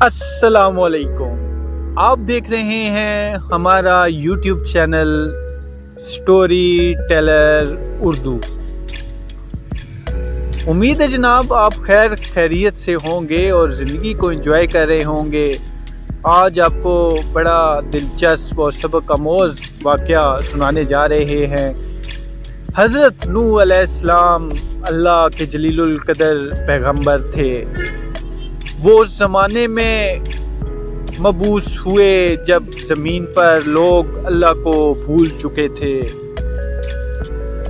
السلام علیکم، آپ دیکھ رہے ہیں ہمارا YouTube channel story teller Urdu. امید ہے جناب آپ خیر خیریت سے ہوں گے اور زندگی کو انجوائے کر رہے ہوں گے۔ آج آپ کو بڑا دلچسپ اور سبق آموز واقعہ سنانے جا رہے ہیں۔ حضرت نوح علیہ السلام اللہ کے جلیل القدر پیغمبر تھے۔ وہ اس زمانے میں مبعوث ہوئے جب زمین پر لوگ اللہ کو بھول چکے تھے،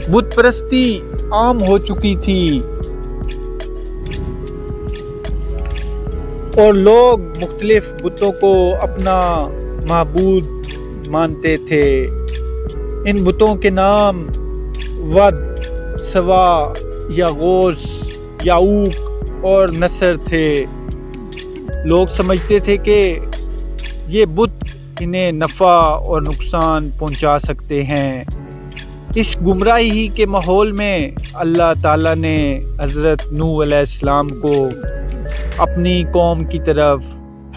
بت پرستی عام ہو چکی تھی اور لوگ مختلف بتوں کو اپنا معبود مانتے تھے۔ ان بتوں کے نام ود، سوا، یغوث، یعوق اور نصر تھے۔ لوگ سمجھتے تھے کہ یہ بت انہیں نفع اور نقصان پہنچا سکتے ہیں۔ اس گمراہی کے ماحول میں اللہ تعالیٰ نے حضرت نوح علیہ السلام کو اپنی قوم کی طرف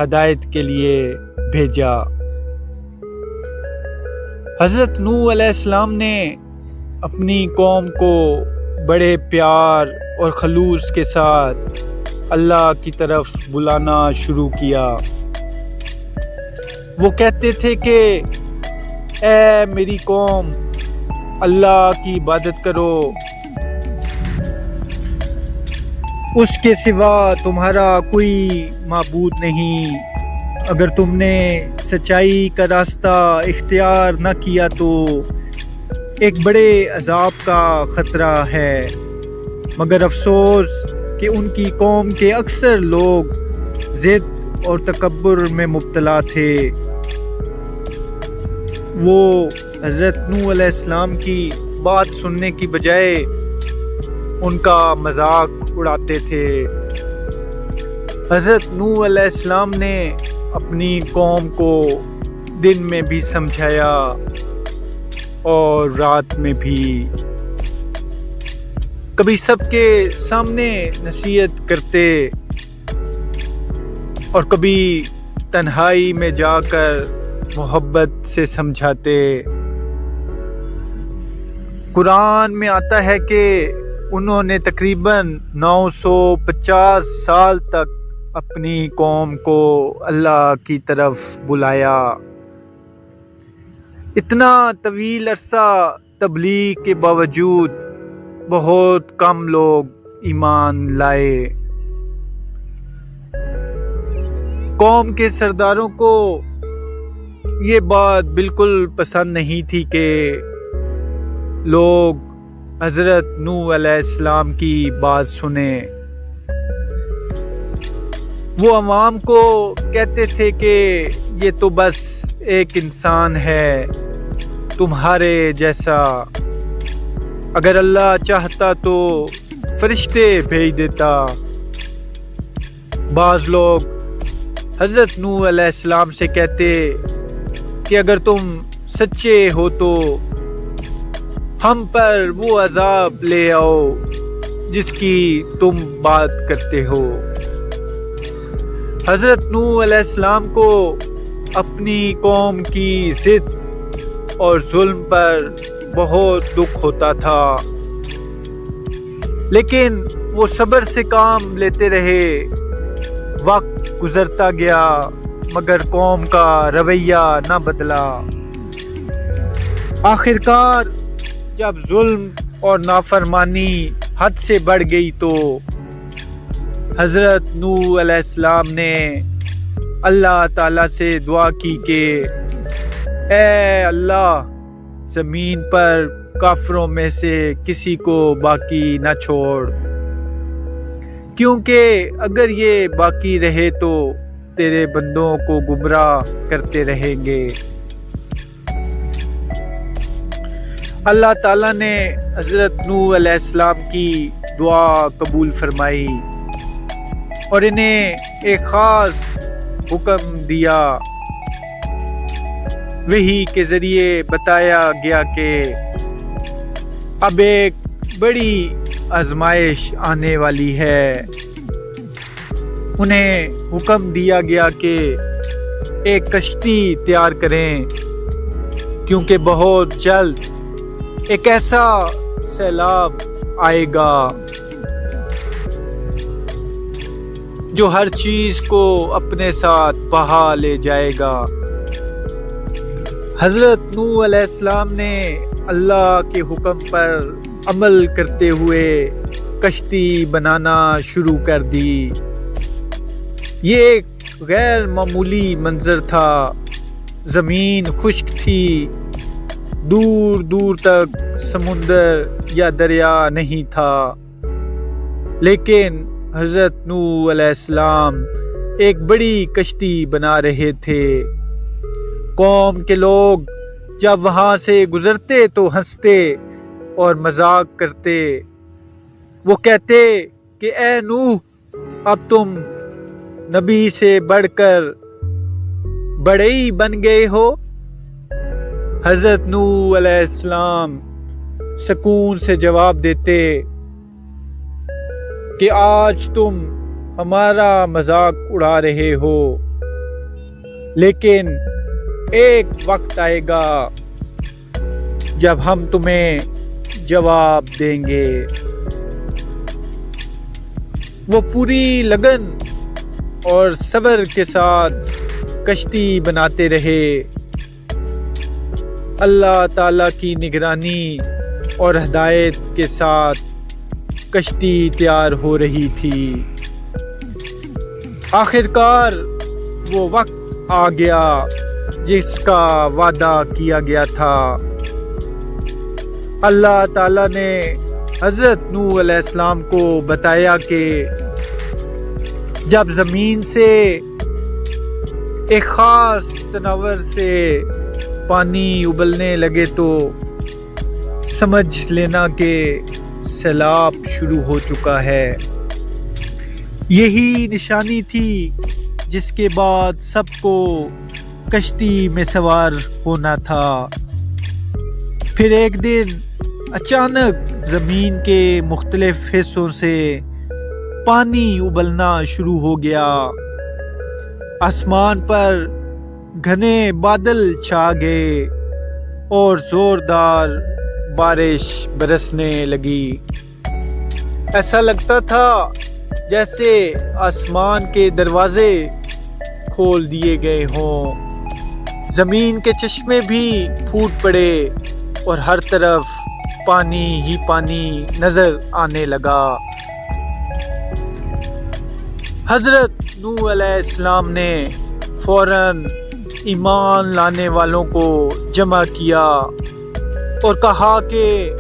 ہدایت کے لیے بھیجا۔ حضرت نوح علیہ السلام نے اپنی قوم کو بڑے پیار اور خلوص کے ساتھ اللہ کی طرف بلانا شروع کیا۔ وہ کہتے تھے کہ اے میری قوم، اللہ کی عبادت کرو، اس کے سوا تمہارا کوئی معبود نہیں۔ اگر تم نے سچائی کا راستہ اختیار نہ کیا تو ایک بڑے عذاب کا خطرہ ہے۔ مگر افسوس کہ ان کی قوم کے اکثر لوگ ضد اور تکبر میں مبتلا تھے۔ وہ حضرت نوح علیہ السلام کی بات سننے کی بجائے ان کا مذاق اڑاتے تھے۔ حضرت نوح علیہ السلام نے اپنی قوم کو دن میں بھی سمجھایا اور رات میں بھی، کبھی سب کے سامنے نصیحت کرتے اور کبھی تنہائی میں جا کر محبت سے سمجھاتے۔ قرآن میں آتا ہے کہ انہوں نے تقریباً 950 سال تک اپنی قوم کو اللہ کی طرف بلایا۔ اتنا طویل عرصہ تبلیغ کے باوجود بہت کم لوگ ایمان لائے۔ قوم کے سرداروں کو یہ بات بالکل پسند نہیں تھی کہ لوگ حضرت نوح علیہ السلام کی بات سنیں۔ وہ عوام کو کہتے تھے کہ یہ تو بس ایک انسان ہے تمہارے جیسا، اگر اللہ چاہتا تو فرشتے بھیج دیتا۔ بعض لوگ حضرت نوح علیہ السلام سے کہتے کہ اگر تم سچے ہو تو ہم پر وہ عذاب لے آؤ جس کی تم بات کرتے ہو۔ حضرت نوح علیہ السلام کو اپنی قوم کی ضد اور ظلم پر بہت دکھ ہوتا تھا، لیکن وہ صبر سے کام لیتے رہے۔ وقت گزرتا گیا مگر قوم کا رویہ نہ بدلا۔ آخرکار جب ظلم اور نافرمانی حد سے بڑھ گئی تو حضرت نوح علیہ السلام نے اللہ تعالیٰ سے دعا کی کہ اے اللہ، زمین پر کافروں میں سے کسی کو باقی نہ چھوڑ، کیونکہ اگر یہ باقی رہے تو تیرے بندوں کو گمراہ کرتے رہیں گے۔ اللہ تعالیٰ نے حضرت نوح علیہ السلام کی دعا قبول فرمائی اور انہیں ایک خاص حکم دیا۔ وحی کے ذریعے بتایا گیا کہ اب ایک بڑی آزمائش آنے والی ہے۔ انہیں حکم دیا گیا کہ ایک کشتی تیار کریں، کیونکہ بہت جلد ایک ایسا سیلاب آئے گا جو ہر چیز کو اپنے ساتھ بہا لے جائے گا۔ حضرت نوح علیہ السلام نے اللہ کے حکم پر عمل کرتے ہوئے کشتی بنانا شروع کر دی۔ یہ ایک غیر معمولی منظر تھا۔ زمین خشک تھی، دور دور تک سمندر یا دریا نہیں تھا، لیکن حضرت نوح علیہ السلام ایک بڑی کشتی بنا رہے تھے۔ قوم کے لوگ جب وہاں سے گزرتے تو ہنستے اور مذاق کرتے۔ وہ کہتے کہ اے نوح، اب تم نبی سے بڑھ کر بڑے ہی بن گئے ہو۔ حضرت نوح علیہ السلام سکون سے جواب دیتے کہ آج تم ہمارا مذاق اڑا رہے ہو، لیکن ایک وقت آئے گا جب ہم تمہیں جواب دیں گے۔ وہ پوری لگن اور صبر کے ساتھ کشتی بناتے رہے۔ اللہ تعالیٰ کی نگرانی اور ہدایت کے ساتھ کشتی تیار ہو رہی تھی۔ آخرکار وہ وقت آ گیا جس کا وعدہ کیا گیا تھا۔ اللہ تعالیٰ نے حضرت نوح علیہ السلام کو بتایا کہ جب زمین سے ایک خاص تناور سے پانی ابلنے لگے تو سمجھ لینا کہ سیلاب شروع ہو چکا ہے۔ یہی نشانی تھی جس کے بعد سب کو کشتی میں سوار ہونا تھا۔ پھر ایک دن اچانک زمین کے مختلف حصوں سے پانی ابلنا شروع ہو گیا۔ آسمان پر گھنے بادل چھا گئے اور زوردار بارش برسنے لگی۔ ایسا لگتا تھا جیسے آسمان کے دروازے کھول دیے گئے ہوں۔ زمین کے چشمے بھی پھوٹ پڑے اور ہر طرف پانی ہی پانی نظر آنے لگا۔ حضرت نوح علیہ السلام نے فوراً ایمان لانے والوں کو جمع کیا اور کہا کہ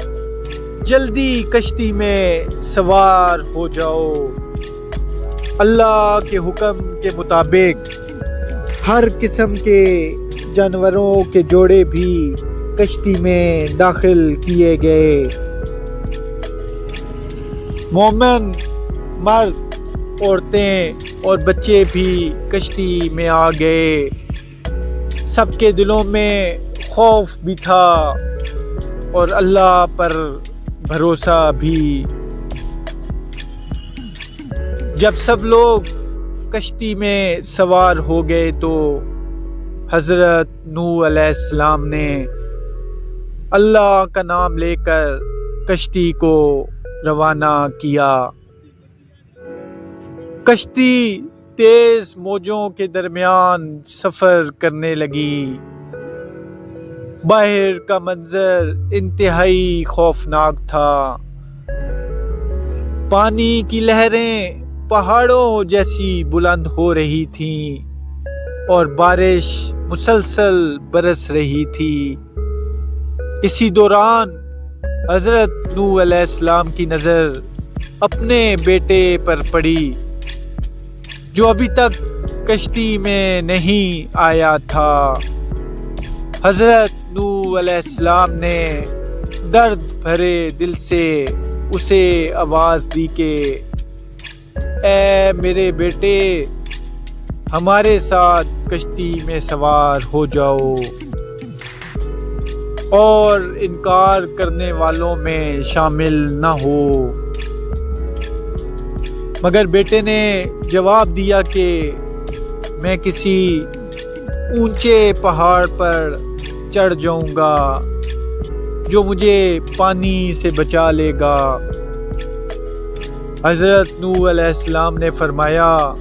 جلدی کشتی میں سوار ہو جاؤ۔ اللہ کے حکم کے مطابق ہر قسم کے جانوروں کے جوڑے بھی کشتی میں داخل کیے گئے۔ مومن مرد، عورتیں اور بچے بھی کشتی میں آ گئے۔ سب کے دلوں میں خوف بھی تھا اور اللہ پر بھروسہ بھی۔ جب سب لوگ کشتی میں سوار ہو گئے تو حضرت نوح علیہ السلام نے اللہ کا نام لے کر کشتی کو روانہ کیا۔ کشتی تیز موجوں کے درمیان سفر کرنے لگی۔ باہر کا منظر انتہائی خوفناک تھا۔ پانی کی لہریں پہاڑوں جیسی بلند ہو رہی تھیں اور بارش مسلسل برس رہی تھی۔ اسی دوران حضرت نوح علیہ السلام کی نظر اپنے بیٹے پر پڑی جو ابھی تک کشتی میں نہیں آیا تھا۔ حضرت نوح علیہ السلام نے درد بھرے دل سے اسے آواز دی کہ اے میرے بیٹے، ہمارے ساتھ کشتی میں سوار ہو جاؤ اور انکار کرنے والوں میں شامل نہ ہو۔ مگر بیٹے نے جواب دیا کہ میں کسی اونچے پہاڑ پر چڑھ جاؤں گا جو مجھے پانی سے بچا لے گا۔ حضرت نوح علیہ السلام نے فرمایا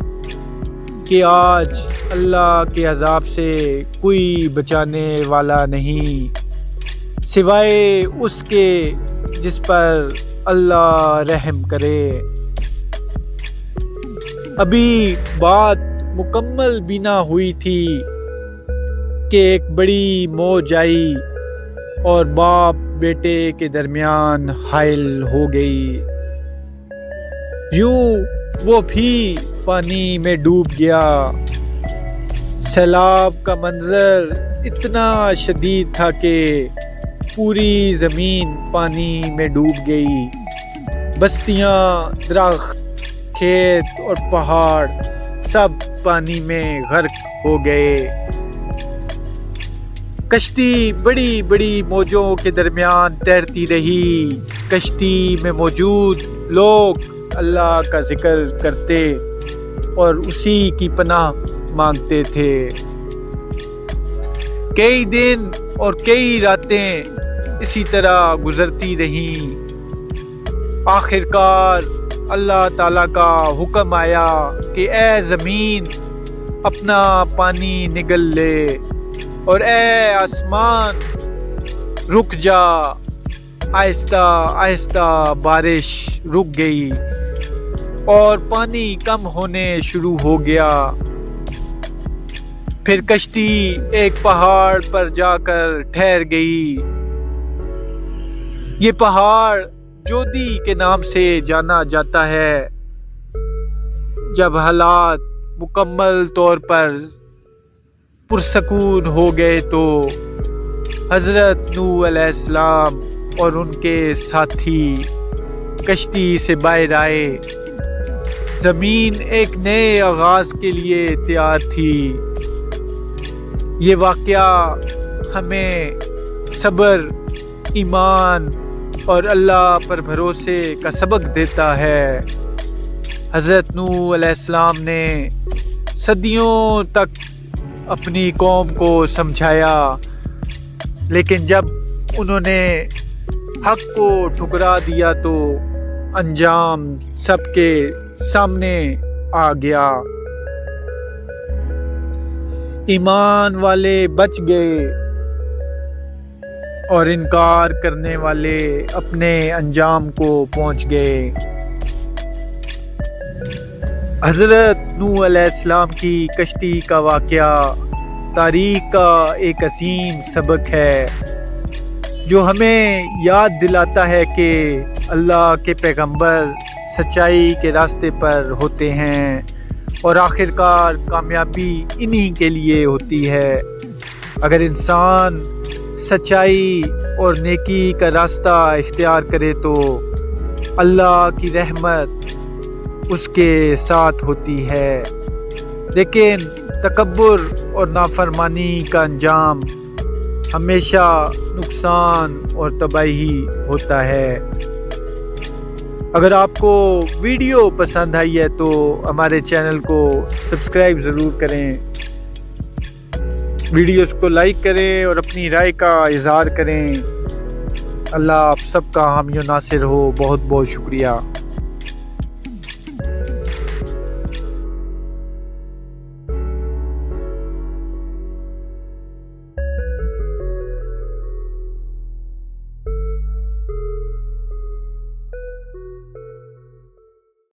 کہ آج اللہ کے عذاب سے کوئی بچانے والا نہیں سوائے اس کے جس پر اللہ رحم کرے۔ ابھی بات مکمل بھی نہ ہوئی تھی کہ ایک بڑی موج آئی اور باپ بیٹے کے درمیان حائل ہو گئی۔ یوں وہ بھی پانی میں ڈوب گیا۔ سیلاب کا منظر اتنا شدید تھا کہ پوری زمین پانی میں ڈوب گئی۔ بستیاں، درخت، کھیت اور پہاڑ سب پانی میں غرق ہو گئے۔ کشتی بڑی بڑی موجوں کے درمیان تیرتی رہی۔ کشتی میں موجود لوگ اللہ کا ذکر کرتے اور اسی کی پناہ مانگتے تھے۔ کئی دن اور کئی راتیں اسی طرح گزرتی رہیں۔ آخرکار اللہ تعالیٰ کا حکم آیا کہ اے زمین اپنا پانی نگل لے اور اے آسمان رک جا۔ آہستہ آہستہ بارش رک گئی اور پانی کم ہونے شروع ہو گیا۔ پھر کشتی ایک پہاڑ پر جا کر ٹھہر گئی۔ یہ پہاڑ جودی کے نام سے جانا جاتا ہے۔ جب حالات مکمل طور پر پرسکون ہو گئے تو حضرت نوح علیہ السلام اور ان کے ساتھی کشتی سے باہر آئے۔ زمین ایک نئے آغاز کے لیے تیار تھی۔ یہ واقعہ ہمیں صبر، ایمان اور اللہ پر بھروسے کا سبق دیتا ہے۔ حضرت نوح علیہ السلام نے صدیوں تک اپنی قوم کو سمجھایا، لیکن جب انہوں نے حق کو ٹھکرا دیا تو انجام سب کے سامنے آ گیا۔ ایمان والے بچ گئے اور انکار کرنے والے اپنے انجام کو پہنچ گئے۔ حضرت نوح علیہ السلام کی کشتی کا واقعہ تاریخ کا ایک عظیم سبق ہے جو ہمیں یاد دلاتا ہے کہ اللہ کے پیغمبر سچائی کے راستے پر ہوتے ہیں اور آخرکار کامیابی انہی کے لیے ہوتی ہے۔ اگر انسان سچائی اور نیکی کا راستہ اختیار کرے تو اللہ کی رحمت اس کے ساتھ ہوتی ہے، لیکن تکبر اور نافرمانی کا انجام ہمیشہ نقصان اور تباہی ہوتا ہے۔ اگر آپ کو ویڈیو پسند آئی ہے تو ہمارے چینل کو سبسکرائب ضرور کریں، ویڈیوز کو لائک کریں اور اپنی رائے کا اظہار کریں۔ اللہ آپ سب کا حامی و ناصر ہو۔ بہت بہت شکریہ۔